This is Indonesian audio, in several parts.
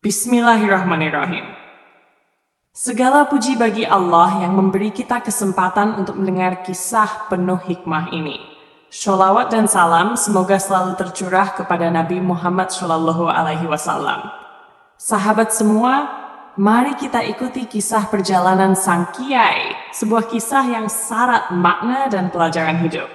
Bismillahirrahmanirrahim. Segala puji bagi Allah yang memberi kita kesempatan untuk mendengar kisah penuh hikmah ini. Sholawat dan salam semoga selalu tercurah kepada Nabi Muhammad SAW. Sahabat semua, mari kita ikuti kisah perjalanan Sang Kiai, sebuah kisah yang syarat makna dan pelajaran hidup.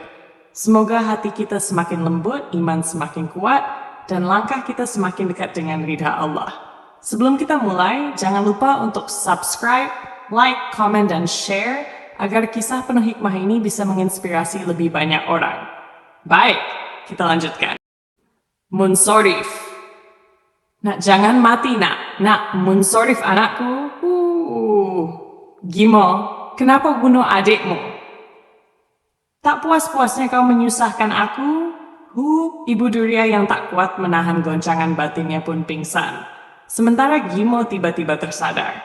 Semoga hati kita semakin lembut, iman semakin kuat, dan langkah kita semakin dekat dengan ridha Allah. Sebelum kita mulai, jangan lupa untuk subscribe, like, comment, dan share agar kisah penuh hikmah ini bisa menginspirasi lebih banyak orang. Baik, kita lanjutkan. Munsorif. Nak, jangan mati, nak. Nak, munsorif anakku. Gimo, kenapa bunuh adikmu? Tak puas-puasnya kau menyusahkan aku? Ibu Duria yang tak kuat menahan goncangan batinnya pun pingsan. Sementara Gimo tiba-tiba tersadar.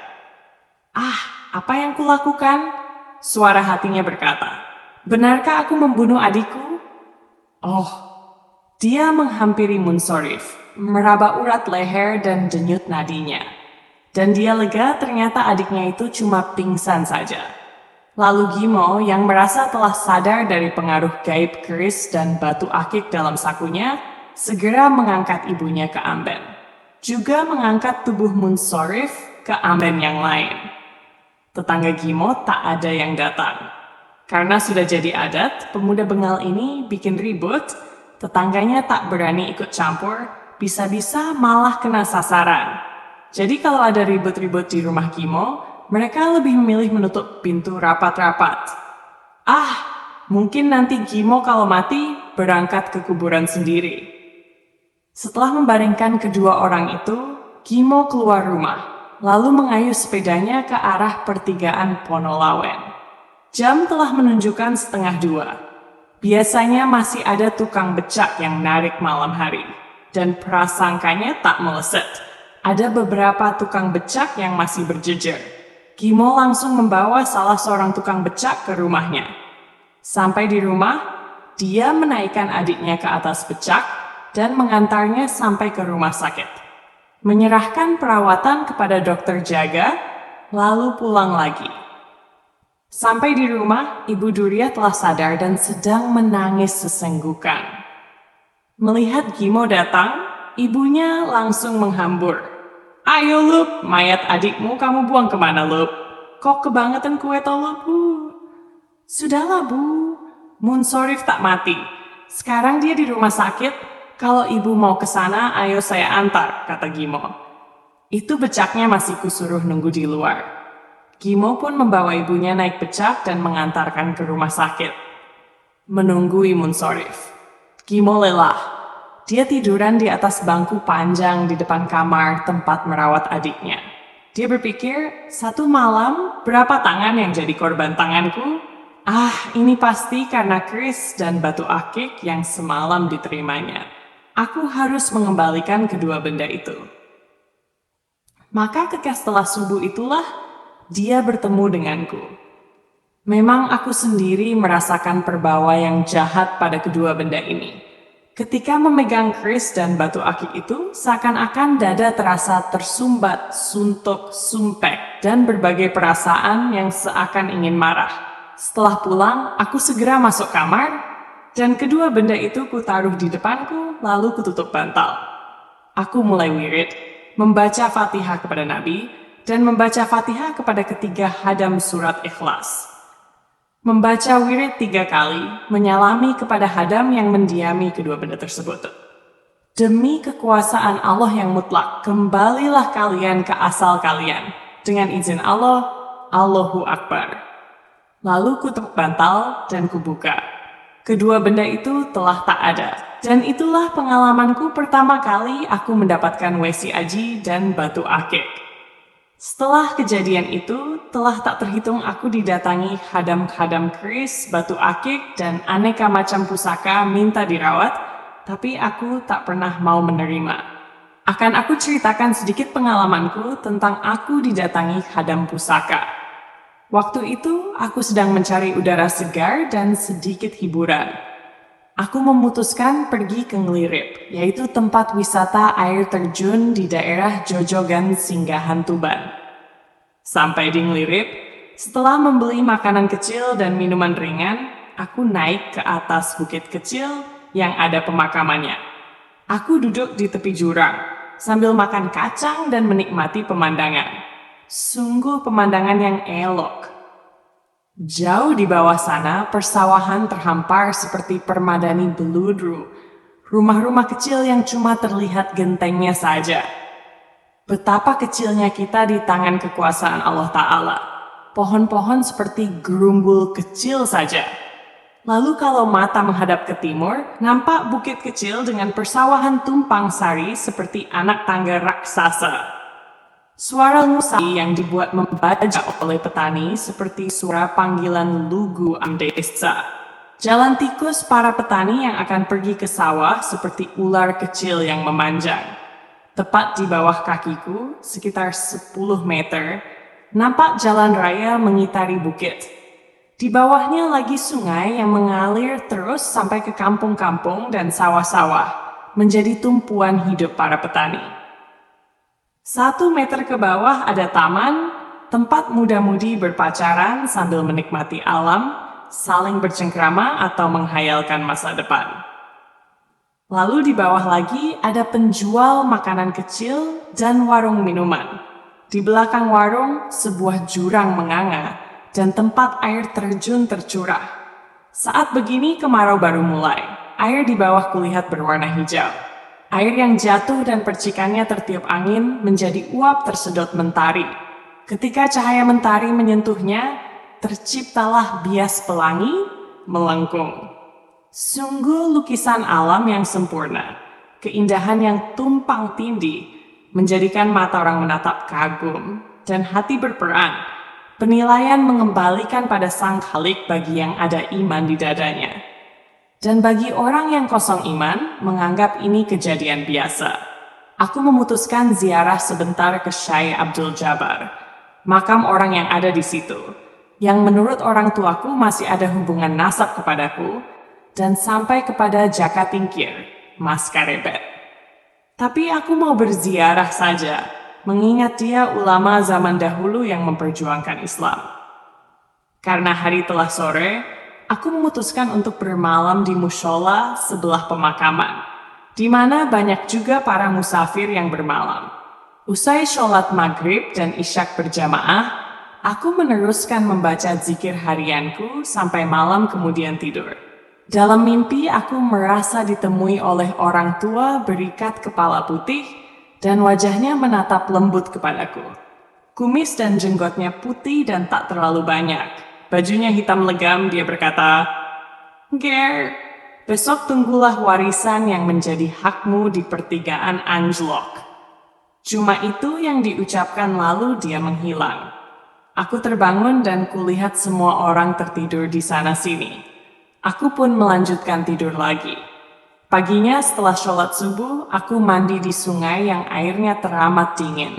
Apa yang kulakukan? Suara hatinya berkata, benarkah aku membunuh adikku? Dia menghampiri Munsorif, meraba urat leher dan denyut nadinya. Dan dia lega ternyata adiknya itu cuma pingsan saja. Lalu Gimo yang merasa telah sadar dari pengaruh gaib keris dan batu akik dalam sakunya, segera mengangkat ibunya ke amben. Juga mengangkat tubuh Munsorif ke amben yang lain. Tetangga Gimo tak ada yang datang. Karena sudah jadi adat, pemuda bengal ini bikin ribut, tetangganya tak berani ikut campur, bisa-bisa malah kena sasaran. Jadi kalau ada ribut-ribut di rumah Gimo, mereka lebih memilih menutup pintu rapat-rapat. Mungkin nanti Gimo kalau mati berangkat ke kuburan sendiri. Setelah membaringkan kedua orang itu, Gimo keluar rumah, lalu mengayuh sepedanya ke arah pertigaan Ponolawen. Jam telah menunjukkan 1:30. Biasanya masih ada tukang becak yang narik malam hari, dan prasangkanya tak meleset. Ada beberapa tukang becak yang masih berjejer. Gimo langsung membawa salah seorang tukang becak ke rumahnya. Sampai di rumah, dia menaikkan adiknya ke atas becak dan mengantarnya sampai ke rumah sakit. Menyerahkan perawatan kepada dokter jaga, lalu pulang lagi. Sampai di rumah, Ibu Duria telah sadar dan sedang menangis sesenggukan. Melihat Gimo datang, ibunya langsung menghambur. Ayo Lup, mayat adikmu kamu buang kemana Lup? Kok kebangetan kue to Lup? Sudahlah Bu, Munsorif tak mati. Sekarang dia di rumah sakit. Kalau ibu mau ke sana, ayo saya antar, kata Gimo. Itu becaknya masih kusuruh nunggu di luar. Gimo pun membawa ibunya naik becak dan mengantarkan ke rumah sakit. Menunggui Munsorif. Gimo lelah. Dia tiduran di atas bangku panjang di depan kamar tempat merawat adiknya. Dia berpikir, satu malam berapa tangan yang jadi korban tanganku? Ini pasti karena keris dan batu akik yang semalam diterimanya. Aku harus mengembalikan kedua benda itu. Maka ketika setelah subuh itulah, dia bertemu denganku. Memang aku sendiri merasakan perbawa yang jahat pada kedua benda ini. Ketika memegang keris dan batu akik itu, seakan-akan dada terasa tersumbat, suntuk, sumpek, dan berbagai perasaan yang seakan ingin marah. Setelah pulang, aku segera masuk kamar, dan kedua benda itu kutaruh di depanku, lalu kututup bantal. Aku mulai wirid, membaca Fatihah kepada Nabi, dan membaca Fatihah kepada ketiga hadam surat Ikhlas. Membaca wirid 3 kali, menyalami kepada hadam yang mendiami kedua benda tersebut. Demi kekuasaan Allah yang mutlak, kembalilah kalian ke asal kalian. Dengan izin Allah, Allahu Akbar. Lalu kututup bantal dan kubuka. Kedua benda itu telah tak ada. Dan itulah pengalamanku pertama kali aku mendapatkan wesi aji dan batu akik. Setelah kejadian itu, telah tak terhitung aku didatangi hadam-hadam keris, batu akik, dan aneka macam pusaka minta dirawat, tapi aku tak pernah mau menerima. Akan aku ceritakan sedikit pengalamanku tentang aku didatangi hadam pusaka. Waktu itu, aku sedang mencari udara segar dan sedikit hiburan. Aku memutuskan pergi ke Nglirip, yaitu tempat wisata air terjun di daerah Jojogan Singgahan Tuban. Sampai di Nglirip, setelah membeli makanan kecil dan minuman ringan, aku naik ke atas bukit kecil yang ada pemakamannya. Aku duduk di tepi jurang, sambil makan kacang dan menikmati pemandangan. Sungguh pemandangan yang elok. Jauh di bawah sana, persawahan terhampar seperti permadani beludru. Rumah-rumah kecil yang cuma terlihat gentengnya saja. Betapa kecilnya kita di tangan kekuasaan Allah Ta'ala. Pohon-pohon seperti gerumbul kecil saja. Lalu kalau mata menghadap ke timur, nampak bukit kecil dengan persawahan tumpang sari seperti anak tangga raksasa. Suara musik yang dibuat membaca oleh petani seperti suara panggilan lugu desa. Jalan tikus para petani yang akan pergi ke sawah seperti ular kecil yang memanjang. Tepat di bawah kakiku, sekitar 10 meter, nampak jalan raya mengitari bukit. Di bawahnya lagi sungai yang mengalir terus sampai ke kampung-kampung dan sawah-sawah, menjadi tumpuan hidup para petani. 1 meter ke bawah ada taman, tempat muda-mudi berpacaran sambil menikmati alam, saling bercengkrama atau menghayalkan masa depan. Lalu di bawah lagi ada penjual makanan kecil dan warung minuman. Di belakang warung, sebuah jurang menganga dan tempat air terjun tercurah. Saat begini kemarau baru mulai, air di bawah kulihat berwarna hijau. Air yang jatuh dan percikannya tertiup angin menjadi uap tersedot mentari. Ketika cahaya mentari menyentuhnya, terciptalah bias pelangi melengkung. Sungguh lukisan alam yang sempurna, keindahan yang tumpang tindih, menjadikan mata orang menatap kagum dan hati berperan. Penilaian mengembalikan pada Sang Khalik bagi yang ada iman di dadanya. Dan bagi orang yang kosong iman, menganggap ini kejadian biasa. Aku memutuskan ziarah sebentar ke Syekh Abdul Jabbar, makam orang yang ada di situ, yang menurut orang tuaku masih ada hubungan nasab kepadaku, dan sampai kepada Jaka Tingkir, Mas Karebet. Tapi aku mau berziarah saja, mengingat dia ulama zaman dahulu yang memperjuangkan Islam. Karena hari telah sore, aku memutuskan untuk bermalam di mushola sebelah pemakaman, di mana banyak juga para musafir yang bermalam. Usai sholat maghrib dan isyak berjamaah, aku meneruskan membaca zikir harianku sampai malam kemudian tidur. Dalam mimpi aku merasa ditemui oleh orang tua berikat kepala putih dan wajahnya menatap lembut kepadaku. Kumis dan jenggotnya putih dan tak terlalu banyak. Bajunya hitam legam, dia berkata, "Ger, besok tunggulah warisan yang menjadi hakmu di pertigaan Anjlok." Cuma itu yang diucapkan lalu dia menghilang. Aku terbangun dan kulihat semua orang tertidur di sana-sini. Aku pun melanjutkan tidur lagi. Paginya setelah sholat subuh, aku mandi di sungai yang airnya teramat dingin.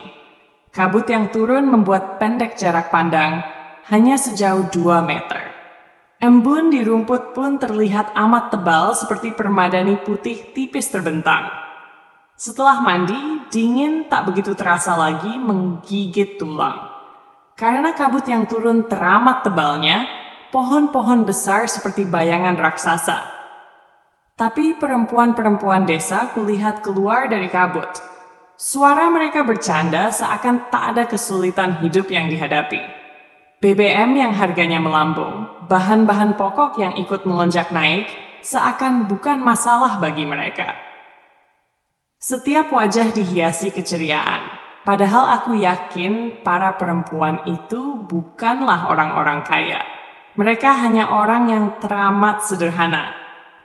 Kabut yang turun membuat pendek jarak pandang, hanya sejauh 2 meter. Embun di rumput pun terlihat amat tebal seperti permadani putih tipis terbentang. Setelah mandi, dingin tak begitu terasa lagi menggigit tulang. Karena kabut yang turun teramat tebalnya, pohon-pohon besar seperti bayangan raksasa. Tapi perempuan-perempuan desa kulihat keluar dari kabut. Suara mereka bercanda seakan tak ada kesulitan hidup yang dihadapi. BBM yang harganya melambung, bahan-bahan pokok yang ikut melonjak naik, seakan bukan masalah bagi mereka. Setiap wajah dihiasi keceriaan, padahal aku yakin para perempuan itu bukanlah orang-orang kaya. Mereka hanya orang yang teramat sederhana.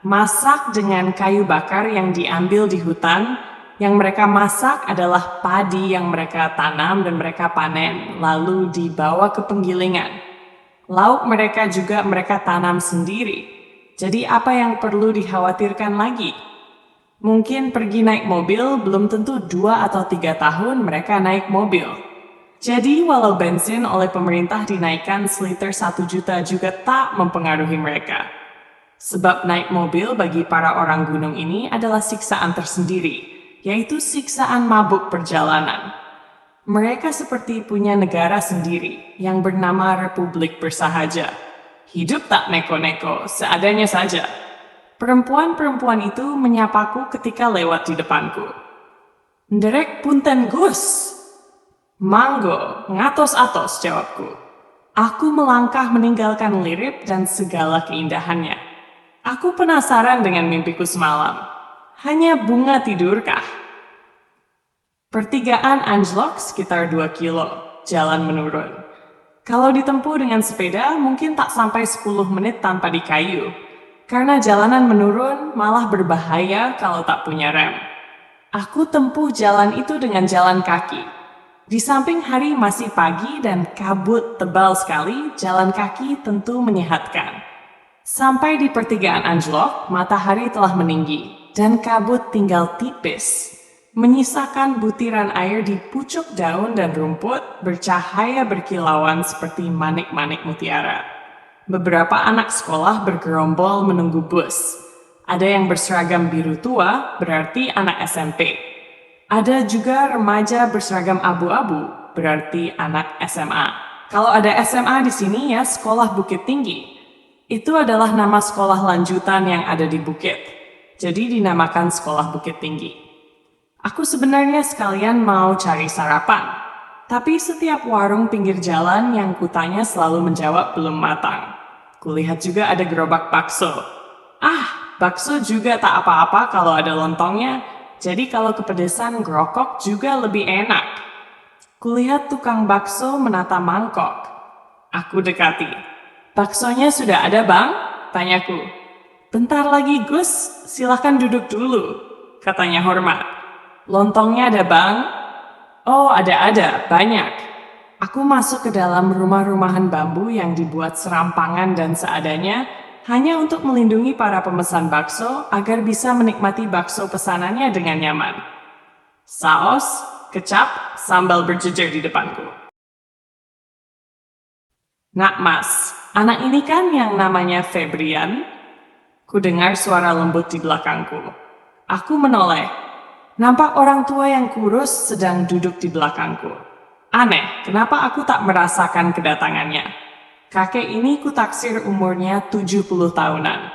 Masak dengan kayu bakar yang diambil di hutan. Yang mereka masak adalah padi yang mereka tanam dan mereka panen, lalu dibawa ke penggilingan. Lauk mereka juga mereka tanam sendiri. Jadi apa yang perlu dikhawatirkan lagi? Mungkin pergi naik mobil, belum tentu 2 atau 3 tahun mereka naik mobil. Jadi walau bensin oleh pemerintah dinaikkan seliter 1 juta juga tak mempengaruhi mereka. Sebab naik mobil bagi para orang gunung ini adalah siksaan tersendiri, yaitu siksaan mabuk perjalanan. Mereka seperti punya negara sendiri yang bernama Republik Bersahaja. Hidup tak neko-neko, seadanya saja. Perempuan-perempuan itu menyapaku ketika lewat di depanku. "Nderek punten Gus." "Manggo, ngatos-atos," jawabku. Aku melangkah meninggalkan Lirip dan segala keindahannya. Aku penasaran dengan mimpiku semalam. Hanya bunga tidurkah? Pertigaan anjlok sekitar 2 kilo, jalan menurun. Kalau ditempuh dengan sepeda, mungkin tak sampai 10 menit tanpa dikayu. Karena jalanan menurun malah berbahaya kalau tak punya rem. Aku tempuh jalan itu dengan jalan kaki. Di samping hari masih pagi dan kabut tebal sekali, jalan kaki tentu menyehatkan. Sampai di pertigaan anjlok, matahari telah meninggi dan kabut tinggal tipis, menyisakan butiran air di pucuk daun dan rumput bercahaya berkilauan seperti manik-manik mutiara. Beberapa anak sekolah bergerombol menunggu bus. Ada yang berseragam biru tua, berarti anak SMP. Ada juga remaja berseragam abu-abu, berarti anak SMA. Kalau ada SMA di sini ya sekolah Bukit Tinggi. Itu adalah nama sekolah lanjutan yang ada di bukit. Jadi dinamakan sekolah Bukit Tinggi. Aku sebenarnya sekalian mau cari sarapan. Tapi setiap warung pinggir jalan yang kutanya selalu menjawab belum matang. Kulihat juga ada gerobak bakso. Bakso juga tak apa-apa kalau ada lontongnya. Jadi kalau kepedesan gerokok juga lebih enak. Kulihat tukang bakso menata mangkok. Aku dekati. "Baksonya sudah ada, Bang?" tanyaku. "Bentar lagi, Gus. Silahkan duduk dulu," katanya hormat. "Lontongnya ada, Bang?" "Oh, ada, banyak." Aku masuk ke dalam rumah-rumahan bambu yang dibuat serampangan dan seadanya, hanya untuk melindungi para pemesan bakso agar bisa menikmati bakso pesanannya dengan nyaman. Saus, kecap, sambal berjejer di depanku. "Nak Mas, anak ini kan yang namanya Febrian?" Ku dengar suara lembut di belakangku. Aku menoleh. Nampak orang tua yang kurus sedang duduk di belakangku. Aneh, kenapa aku tak merasakan kedatangannya? Kakek ini kutaksir umurnya 70 tahunan.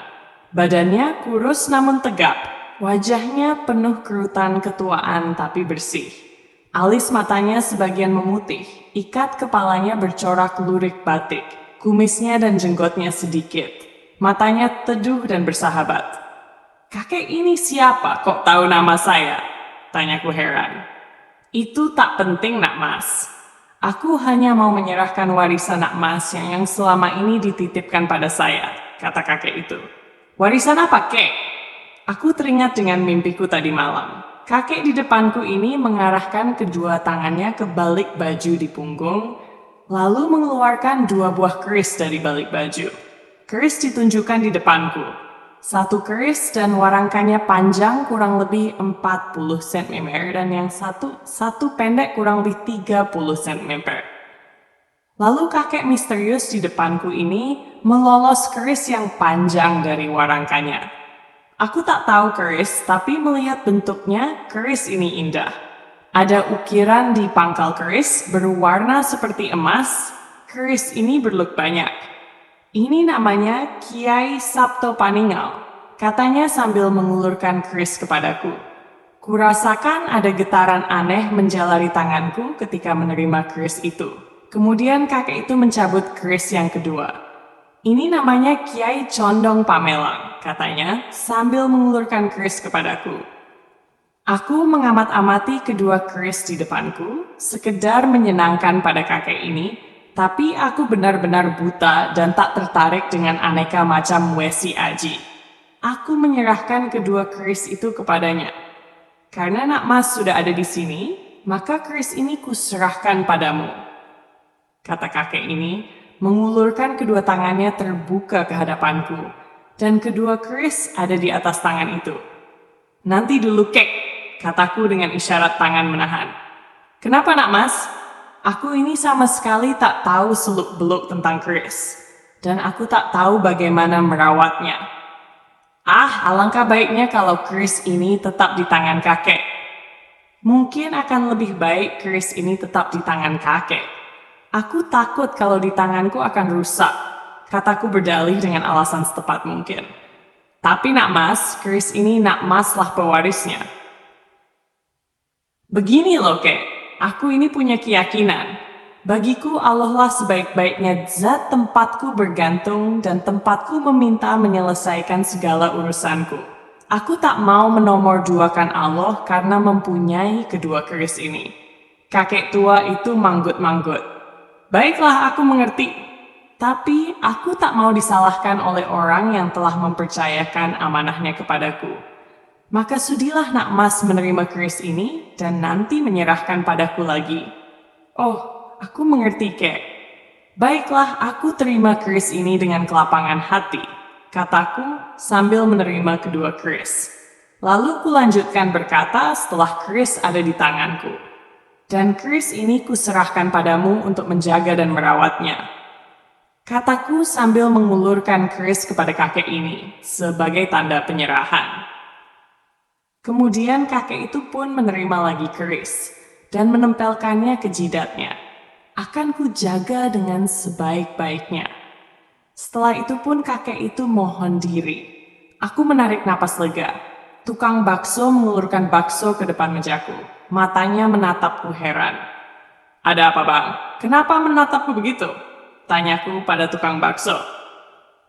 Badannya kurus namun tegap. Wajahnya penuh kerutan ketuaan tapi bersih. Alis matanya sebagian memutih. Ikat kepalanya bercorak lurik batik. Kumisnya dan jenggotnya sedikit. Matanya teduh dan bersahabat. "Kakek ini siapa? Kok tahu nama saya?" tanyaku heran. "Itu tak penting, Nak Mas. Aku hanya mau menyerahkan warisan Nak Mas yang selama ini dititipkan pada saya," kata kakek itu. "Warisan apa, kek?" Aku teringat dengan mimpiku tadi malam. Kakek di depanku ini mengarahkan kedua tangannya ke balik baju di punggung, lalu mengeluarkan 2 buah keris dari balik baju. Keris ditunjukkan di depanku. 1 keris dan warangkanya panjang kurang lebih 40 cm dan yang satu pendek kurang lebih 30 cm. Lalu kakek misterius di depanku ini melolos keris yang panjang dari warangkanya. Aku tak tahu keris, tapi melihat bentuknya, keris ini indah. Ada ukiran di pangkal keris berwarna seperti emas. Keris ini berluk banyak. "Ini namanya Kiai Sabto Paninggal," katanya sambil mengulurkan keris kepadaku. Kurasakan ada getaran aneh menjalari tanganku ketika menerima keris itu. Kemudian kakek itu mencabut keris yang kedua. "Ini namanya Kiai Condong Pamelang," katanya sambil mengulurkan keris kepadaku. Aku mengamat-amati kedua keris di depanku, sekedar menyenangkan pada kakek ini, tapi aku benar-benar buta dan tak tertarik dengan aneka macam wesi aji. Aku menyerahkan kedua keris itu kepadanya. "Karena Nak Mas sudah ada di sini, maka keris ini kuserahkan padamu," kata kakek ini, mengulurkan kedua tangannya terbuka ke hadapanku, dan kedua keris ada di atas tangan itu. "Nanti dulu, kek," kataku dengan isyarat tangan menahan. "Kenapa, Nak Mas? Aku ini sama sekali tak tahu seluk-beluk tentang keris, dan aku tak tahu bagaimana merawatnya." Alangkah baiknya kalau keris ini tetap di tangan kakek. Mungkin akan lebih baik keris ini tetap di tangan kakek. Aku takut kalau di tanganku akan rusak, kataku berdalih dengan alasan setepat mungkin. Tapi nak mas, keris ini nak mas lah pewarisnya. Begini loh kek, aku ini punya keyakinan. Bagiku Allah lah sebaik-baiknya zat tempatku bergantung dan tempatku meminta menyelesaikan segala urusanku. Aku tak mau menomorduakan Allah karena mempunyai kedua keris ini. Kakek tua itu manggut-manggut. Baiklah, aku mengerti. Tapi aku tak mau disalahkan oleh orang yang telah mempercayakan amanahnya kepadaku. Maka sudilah nak mas menerima keris ini dan nanti menyerahkan padaku lagi. Oh, aku mengerti kek. Baiklah, aku terima keris ini dengan kelapangan hati, kataku sambil menerima kedua keris. Lalu kulanjutkan berkata setelah keris ada di tanganku. Dan keris ini kuserahkan padamu untuk menjaga dan merawatnya. Kataku sambil mengulurkan keris kepada kakek ini sebagai tanda penyerahan. Kemudian kakek itu pun menerima lagi keris dan menempelkannya ke jidatnya. Akan kujaga dengan sebaik-baiknya. Setelah itu pun kakek itu mohon diri. Aku menarik napas lega. Tukang bakso mengulurkan bakso ke depan mejaku. Matanya menatapku heran. Ada apa bang? Kenapa menatapku begitu? Tanyaku pada tukang bakso.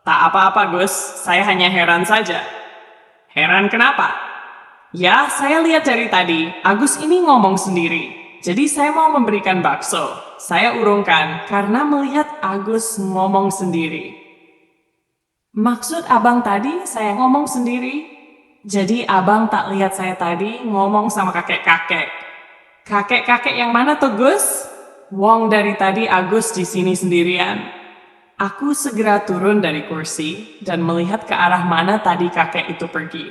Tak apa-apa Gus, saya hanya heran saja. Heran kenapa? Ya, saya lihat dari tadi, Agus ini ngomong sendiri. Jadi saya mau memberikan bakso. Saya urungkan karena melihat Agus ngomong sendiri. Maksud abang tadi saya ngomong sendiri? Jadi abang tak lihat saya tadi ngomong sama kakek-kakek. Kakek-kakek yang mana tuh Gus? Wong dari tadi Agus di sini sendirian. Aku segera turun dari kursi dan melihat ke arah mana tadi kakek itu pergi.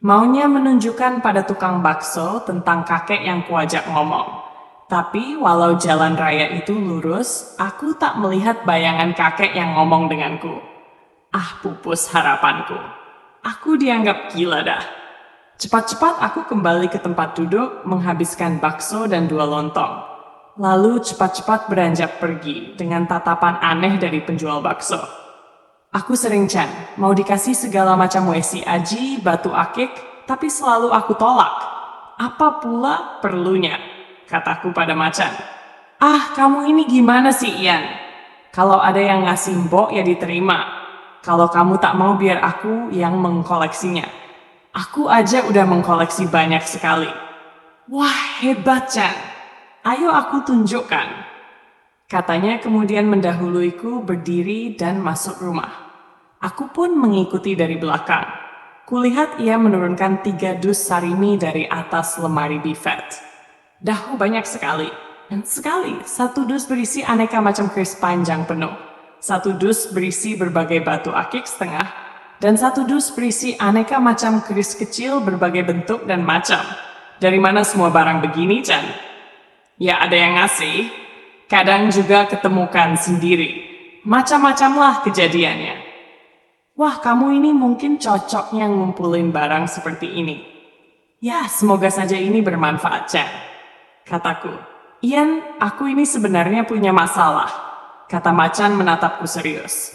Maunya menunjukkan pada tukang bakso tentang kakek yang kuajak ngomong. Tapi walau jalan raya itu lurus, aku tak melihat bayangan kakek yang ngomong denganku. Pupus harapanku. Aku dianggap gila dah. Cepat-cepat aku kembali ke tempat duduk, menghabiskan bakso dan 2 lontong. Lalu cepat-cepat beranjak pergi dengan tatapan aneh dari penjual bakso. Aku sering Chan, mau dikasih segala macam wesi aji, batu akik, tapi selalu aku tolak. Apa pula perlunya? Kataku pada Macan. Kamu ini gimana sih Ian? Kalau ada yang ngasih mbok ya diterima. Kalau kamu tak mau biar aku yang mengkoleksinya. Aku aja udah mengkoleksi banyak sekali. Wah hebat Chan. Ayo aku tunjukkan. Katanya kemudian mendahuluiku berdiri dan masuk rumah. Aku pun mengikuti dari belakang. Kulihat ia menurunkan 3 dus sarimi dari atas lemari bifet. Dahu banyak sekali. Dan sekali, 1 dus berisi aneka macam keris panjang penuh. 1 dus berisi berbagai batu akik setengah. Dan 1 dus berisi aneka macam keris kecil berbagai bentuk dan macam. Dari mana semua barang begini, Chan? Ya ada yang ngasih. Kadang juga ketemukan sendiri. Macam-macamlah kejadiannya. Wah, kamu ini mungkin cocoknya ngumpulin barang seperti ini. Ya, semoga saja ini bermanfaat, Chan. Kataku. Ian, aku ini sebenarnya punya masalah. Kata Macan menatapku serius.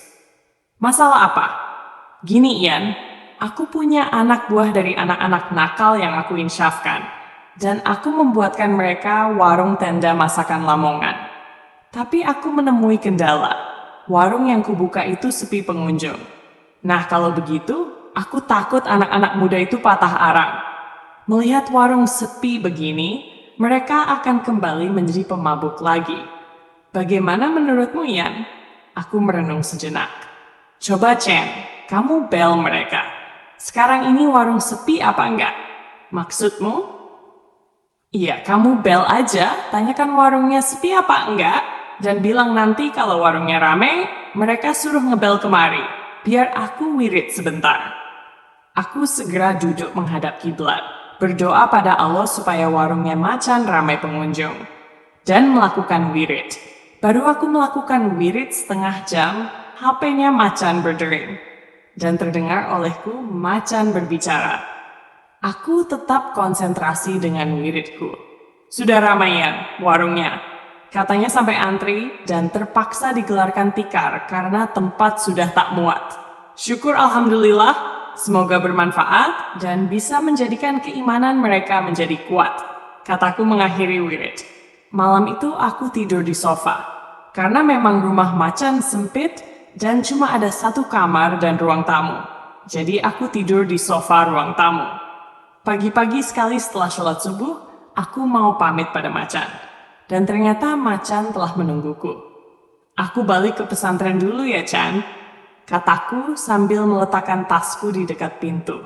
Masalah apa? Gini, Ian. Aku punya anak buah dari anak-anak nakal yang aku insyafkan. Dan aku membuatkan mereka warung tenda masakan Lamongan. Tapi aku menemui kendala. Warung yang kubuka itu sepi pengunjung. Nah kalau begitu, aku takut anak-anak muda itu patah arang. Melihat warung sepi begini, mereka akan kembali menjadi pemabuk lagi. Bagaimana menurutmu Ian? Aku merenung sejenak. Coba Chen, kamu bel mereka. Sekarang ini warung sepi apa enggak? Maksudmu? Iya, kamu bel aja, tanyakan warungnya sepi apa enggak? Dan bilang nanti kalau warungnya rame, mereka suruh ngebel kemari, biar aku wirid sebentar. Aku segera duduk menghadap kiblat, berdoa pada Allah supaya warungnya Macan ramai pengunjung, dan melakukan wirid. Baru aku melakukan wirid setengah jam, HP-nya Macan berdering. dan terdengar olehku macan berbicara. Aku tetap konsentrasi dengan wiridku. Sudah ramaian warungnya. Katanya sampai antri dan terpaksa digelarkan tikar karena tempat sudah tak muat. Syukur alhamdulillah, semoga bermanfaat dan bisa menjadikan keimanan mereka menjadi kuat. Kataku mengakhiri wirid. Malam itu aku tidur di sofa. Karena memang rumah macan sempit dan cuma ada satu kamar dan ruang tamu. Jadi aku tidur di sofa ruang tamu. Pagi-pagi sekali setelah sholat subuh, aku mau pamit pada macan. Dan ternyata macan telah menungguku. Aku balik ke pesantren dulu ya, Chan. Kataku sambil meletakkan tasku di dekat pintu.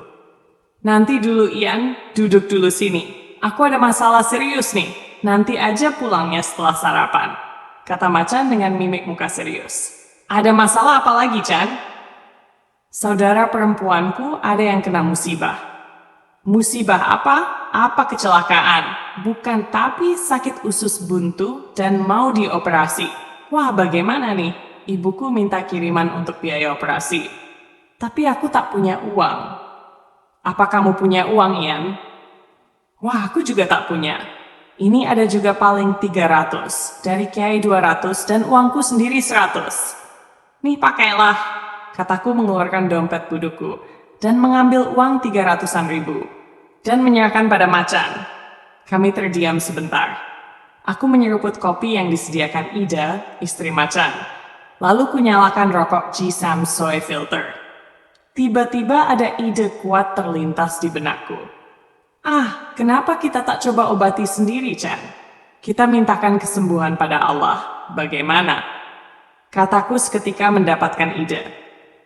Nanti dulu, Ian. Duduk dulu sini. Aku ada masalah serius nih. Nanti aja pulangnya setelah sarapan. Kata macan dengan mimik muka serius. Ada masalah apa lagi, Chan? Saudara perempuanku ada yang kena musibah. Musibah apa? Apa kecelakaan? Bukan, tapi sakit usus buntu dan mau dioperasi. Wah, bagaimana nih? Ibuku minta kiriman untuk biaya operasi. Tapi aku tak punya uang. Apa kamu punya uang, Ian? Wah, aku juga tak punya. Ini ada juga paling 300. Dari Kiai 200 dan uangku sendiri 100. Nih pakailah. Kataku mengeluarkan dompet buduku dan mengambil uang 300-an ribu dan menyerahkan pada macan. Kami terdiam sebentar. Aku menyeruput kopi yang disediakan Ida, istri macan. Lalu kunyalakan rokok G-Sam Soy Filter. Tiba-tiba ada ide kuat terlintas di benakku. Kenapa kita tak coba obati sendiri, Chan? Kita mintakan kesembuhan pada Allah. Bagaimana? Kataku seketika mendapatkan ide.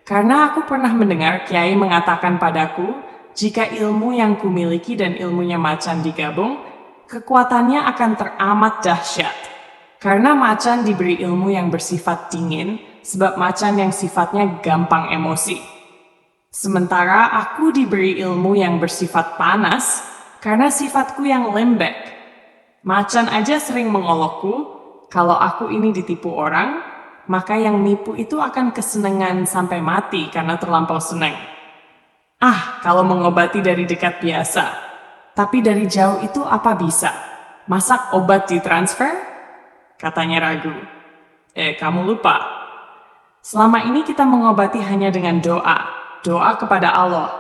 Karena aku pernah mendengar Kiai mengatakan padaku, jika ilmu yang kumiliki dan ilmunya macan digabung, kekuatannya akan teramat dahsyat. Karena macan diberi ilmu yang bersifat dingin, sebab macan yang sifatnya gampang emosi. Sementara aku diberi ilmu yang bersifat panas, karena sifatku yang lembek. Macan aja sering mengolokku, kalau aku ini ditipu orang, maka yang nipu itu akan kesenangan sampai mati karena terlampau senang. Kalau mengobati dari dekat biasa. Tapi dari jauh itu apa bisa? Masak obat ditransfer? Katanya ragu. Kamu lupa. Selama ini kita mengobati hanya dengan doa. Doa kepada Allah.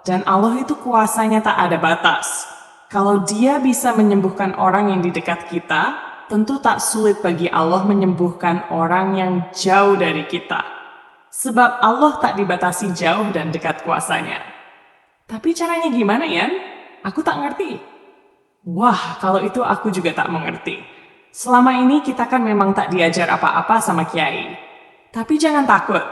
Dan Allah itu kuasanya tak ada batas. Kalau Dia bisa menyembuhkan orang yang di dekat kita, tentu tak sulit bagi Allah menyembuhkan orang yang jauh dari kita. Sebab Allah tak dibatasi jauh dan dekat kuasanya. Tapi caranya gimana, Yan? Aku tak ngerti. Wah, kalau itu aku juga tak mengerti. Selama ini kita kan memang tak diajar apa-apa sama Kiai. Tapi jangan takut.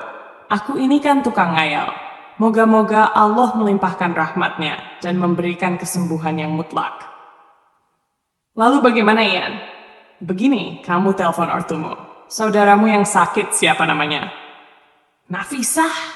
Aku ini kan tukang ngayal. Moga-moga Allah melimpahkan rahmatnya dan memberikan kesembuhan yang mutlak. Lalu bagaimana, Yan? Begini, kamu telepon ortumu. Saudaramu yang sakit siapa namanya? Nafisah.